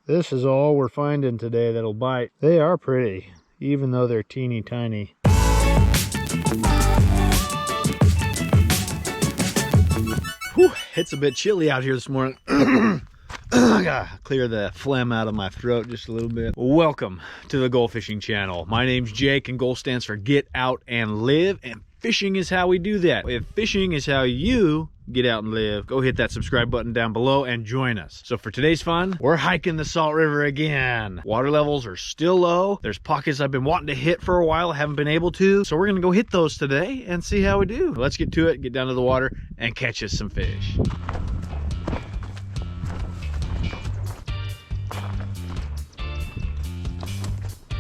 This is all we're finding today that'll bite. They are pretty, even though they're teeny tiny. Whew, it's a bit chilly out here this morning. I gotta clear the phlegm out of my throat just a little bit. Welcome to the Goal Fishing Channel. My name's Jake, and GOAL stands for Get Out and Live, and fishing is how we do that. If fishing is how you get out and live, go hit that subscribe button down below and join us. So for today's fun, we're hiking the Salt River again. Water levels are still low. There's pockets I've been wanting to hit for a while, haven't been able to. So we're gonna go hit those today and see how we do. Let's get to it, get down to the water, and catch us some fish.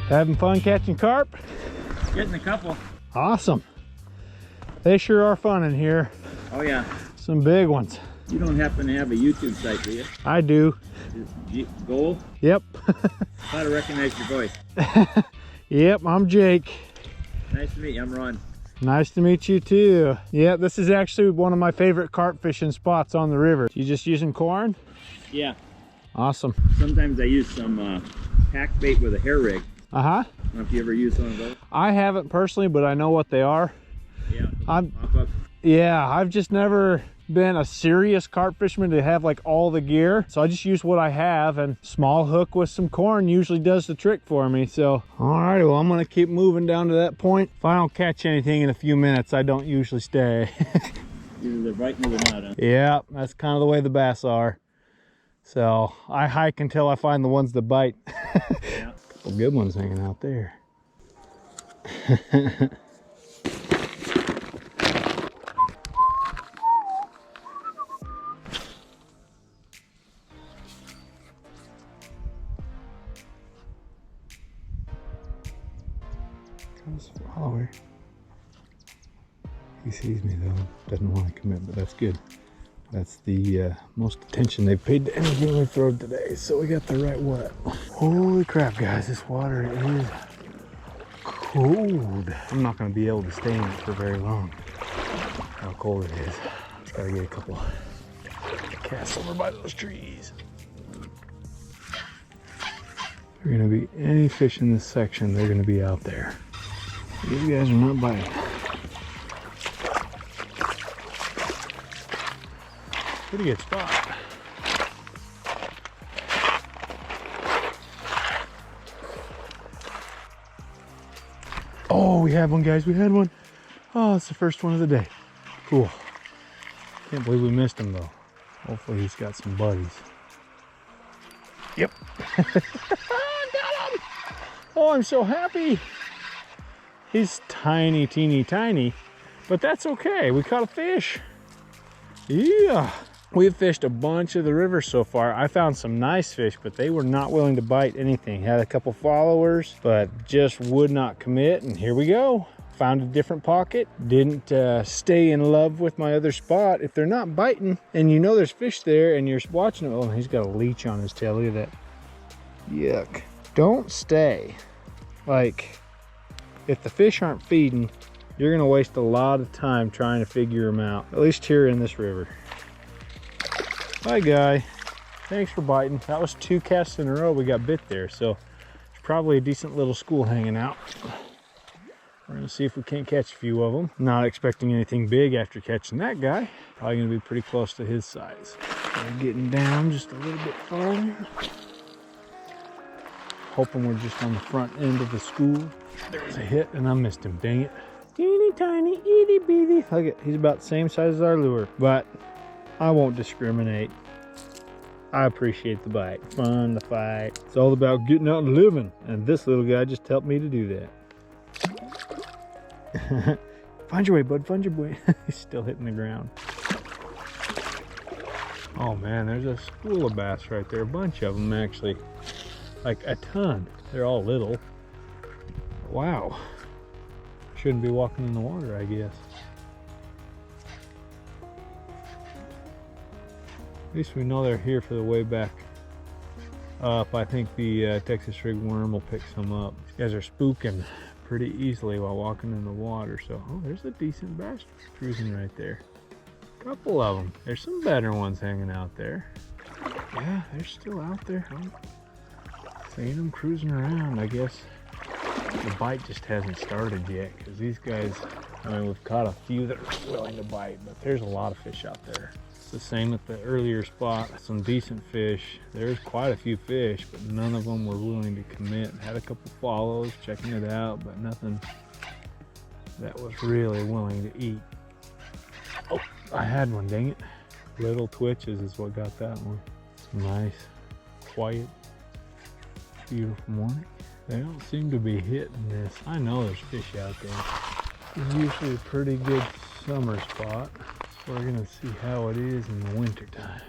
Having fun catching carp? Getting a couple. Awesome. They sure are fun in here. Oh yeah. Some big ones. You don't happen to have a YouTube site, do you? I do. Goal? Yep. How to recognize your voice. Yep, I'm Jake. Nice to meet you, I'm Ron. Nice to meet you too. Yeah, this is actually one of my favorite carp fishing spots on the river. You just using corn? Yeah. Awesome. Sometimes I use some hack bait with a hair rig. Uh-huh. I don't know if you ever use one of those. I haven't personally, but I know what they are. Yeah. Yeah, I've just never been a serious carp fisherman to have like all the gear, so I just use what I have, and small hook with some corn usually does the trick for me. So all right, well, I'm gonna keep moving down to that point. If I don't catch anything in a few minutes, I don't usually stay. Either they're biting or they're not, huh? Yeah, that's kind of the way the bass are. So I hike until I find the ones that bite. Yeah. Couple good ones hanging out there. Follower. He sees me though, doesn't want to commit, but that's good. That's the most attention they've paid to anything we throw today, so we got the right what. Holy crap, guys, this water is cold. I'm not going to be able to stay in it for very long. How cold it is. Just got to get a couple casts over by those trees. If there's going to be any fish in this section, they're going to be out there. These guys are not biting. Pretty good spot. Oh, we had one, guys. We had one. Oh, it's the first one of the day. Cool. Can't believe we missed him, though. Hopefully he's got some buddies. Yep. Got him! Oh, I'm so happy. He's tiny, teeny, tiny, but that's okay. We caught a fish. Yeah. We've fished a bunch of the river so far. I found some nice fish, but they were not willing to bite anything. Had a couple followers, but just would not commit. And here we go. Found a different pocket. Didn't stay in love with my other spot. If they're not biting and you know there's fish there and you're watching it, oh, he's got a leech on his tail. Look at that. Yuck. Don't stay. Like, if the fish aren't feeding, you're gonna waste a lot of time trying to figure them out, at least here in this river. Hi, guy. Thanks for biting. That was 2 casts in a row we got bit there, so it's probably a decent little school hanging out. We're gonna see if we can't catch a few of them. Not expecting anything big after catching that guy. Probably gonna be pretty close to his size. We're getting down just a little bit farther. Hoping we're just on the front end of the school. There was a hit and I missed him, dang it. Teeny tiny, itty bitty. Look at, he's about the same size as our lure, but I won't discriminate. I appreciate the bite. Fun to fight. It's all about getting out and living, and this little guy just helped me to do that. Find your way, bud, find your way. He's still hitting the ground. Oh man, there's a school of bass right there. A bunch of them actually. Like a ton. They're all little. Wow. Shouldn't be walking in the water, I guess. At least we know they're here for the way back up. I think the Texas rig worm will pick some up. These guys are spooking pretty easily while walking in the water. So, oh, there's a decent bass cruising right there. Couple of them. There's some better ones hanging out there. Yeah, they're still out there. Seeing them cruising around. I guess the bite just hasn't started yet, because these guys, I mean, we've caught a few that are willing to bite, but there's a lot of fish out there. It's the same at the earlier spot. Some decent fish. There's quite a few fish, but none of them were willing to commit. Had a couple follows, checking it out, but nothing that was really willing to eat. Oh, I had one, dang it. Little twitches is what got that one. It's nice, quiet, beautiful morning. They don't seem to be hitting this. I know there's fish out there. It's usually a pretty good summer spot. So we're gonna see how it is in the winter time.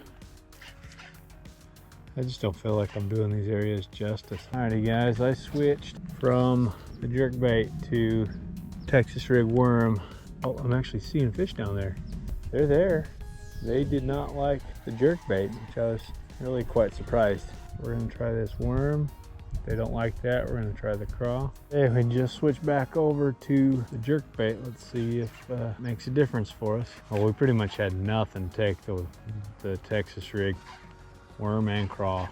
I just don't feel like I'm doing these areas justice. Alrighty guys, I switched from the jerkbait to Texas rig worm. Oh, I'm actually seeing fish down there. They're there. They did not like the jerkbait, which I was really quite surprised. We're gonna try this worm. If they don't like that, we're gonna try the craw. Okay, we just switched back over to the jerkbait. Let's see if it makes a difference for us. Well, we pretty much had nothing take the Texas rig worm and craw.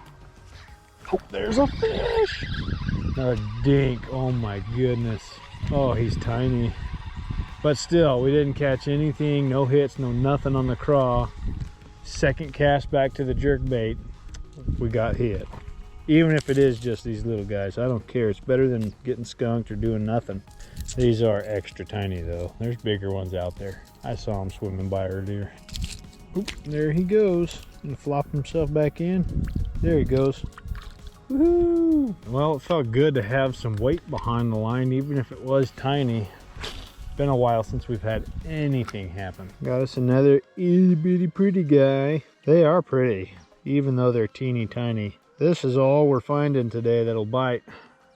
Oh, there's a fish! A dink, oh my goodness. Oh, he's tiny. But still, we didn't catch anything, no hits, no nothing on the craw. Second cast back to the jerkbait, we got hit. Even if it is just these little guys, I don't care. It's better than getting skunked or doing nothing. These are extra tiny though. There's bigger ones out there. I saw him swimming by earlier. Oop, there he goes. Gonna flop himself back in. There he goes. Woohoo! Well, it felt good to have some weight behind the line, even if it was tiny. Been a while since we've had anything happen. Got us another itty bitty pretty guy. They are pretty, even though they're teeny tiny. This is all we're finding today that'll bite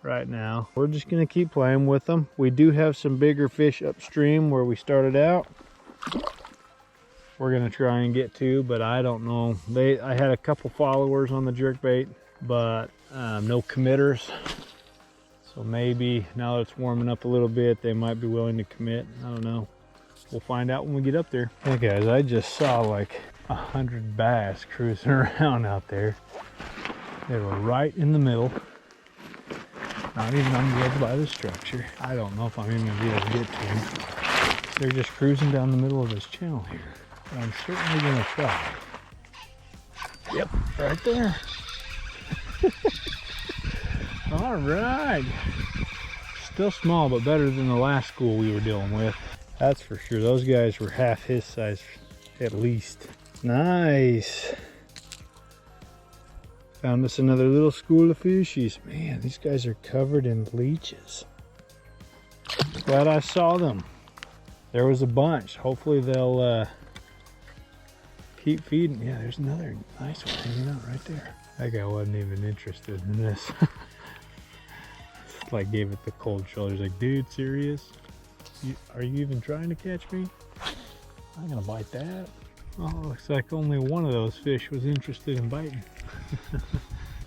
right now. We're just gonna keep playing with them. We do have some bigger fish upstream where we started out. We're gonna try and get to, but I don't know. I had a couple followers on the jerkbait, but no committers. So maybe now that it's warming up a little bit, they might be willing to commit. I don't know. We'll find out when we get up there. Hey guys, I just saw like 100 bass cruising around out there. They were right in the middle. Not even on the edge by the structure. I don't know if I'm even gonna be able to get to them. They're just cruising down the middle of this channel here. But I'm certainly gonna try. Yep, right there. All right. Still small, but better than the last school we were dealing with. That's for sure. Those guys were half his size at least. Nice. Found us another little school of fishies. Man, these guys are covered in leeches. Glad I saw them. There was a bunch. Hopefully they'll keep feeding. Yeah, there's another nice one hanging out right there. That guy wasn't even interested in this. Like gave it the cold shoulders, like, dude, serious? Are you even trying to catch me? I'm gonna bite that. Oh, looks like only one of those fish was interested in biting.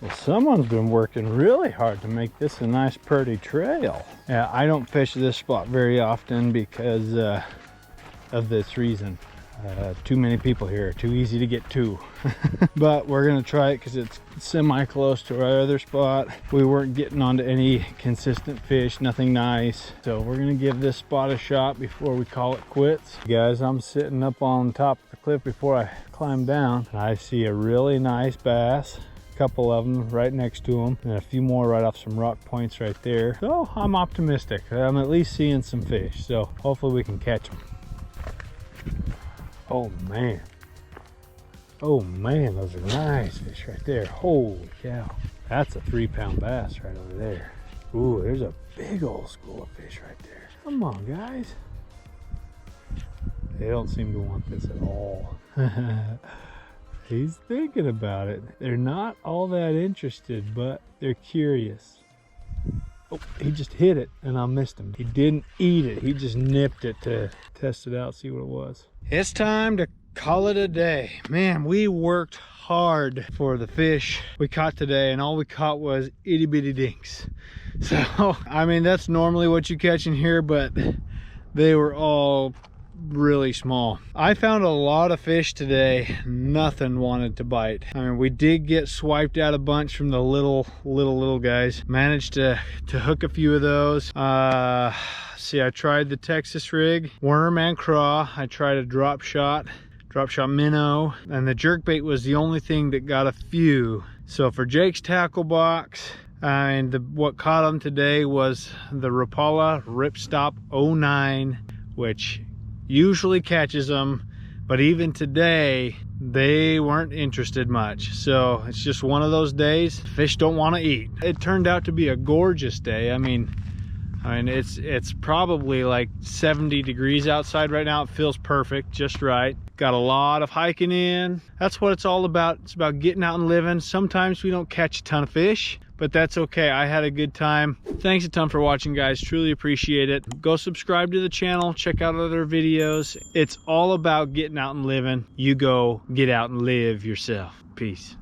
Well, someone's been working really hard to make this a nice pretty trail. Yeah, I don't fish this spot very often because of this reason. Too many people here, too easy to get to. But we're gonna try it because it's semi close to our other spot. We weren't getting onto any consistent fish, nothing nice. So we're gonna give this spot a shot before we call it quits. Guys, I'm sitting up on top of the cliff before I climb down. I see a really nice bass. A couple of them right next to them, and a few more right off some rock points right there. So I'm optimistic. I'm at least seeing some fish. So hopefully we can catch them. Oh man. Oh man, those are nice fish right there. Holy cow. That's a 3-pound bass right over there. Ooh, there's a big old school of fish right there. Come on, guys. They don't seem to want this at all. He's thinking about it. They're not all that interested, but they're curious. Oh, he just hit it and I missed him. He didn't eat it. He just nipped it to test it out, see what it was. It's time to call it a day. Man, we worked hard for the fish we caught today, and all we caught was itty bitty dinks. So, I mean, that's normally what you catch in here, but they were all really small. I found a lot of fish today. Nothing wanted to bite. I mean, we did get swiped out a bunch from the little guys. Managed to hook a few of those. See, I tried the Texas rig, worm and craw. I tried a drop shot minnow, and the jerkbait was the only thing that got a few. So for Jake's tackle box, and what caught him today was the Rapala Ripstop 09, which usually catches them, but even today they weren't interested much. So it's just one of those days fish don't want to eat. It turned out to be a gorgeous day. I mean it's probably like 70 degrees outside right now. It feels perfect, just right. Got a lot of hiking in. That's what it's all about. It's about getting out and living. Sometimes we don't catch a ton of fish, but that's okay. I had a good time. Thanks a ton for watching, guys. Truly appreciate it. Go subscribe to the channel. Check out other videos. It's all about getting out and living. You go get out and live yourself. Peace.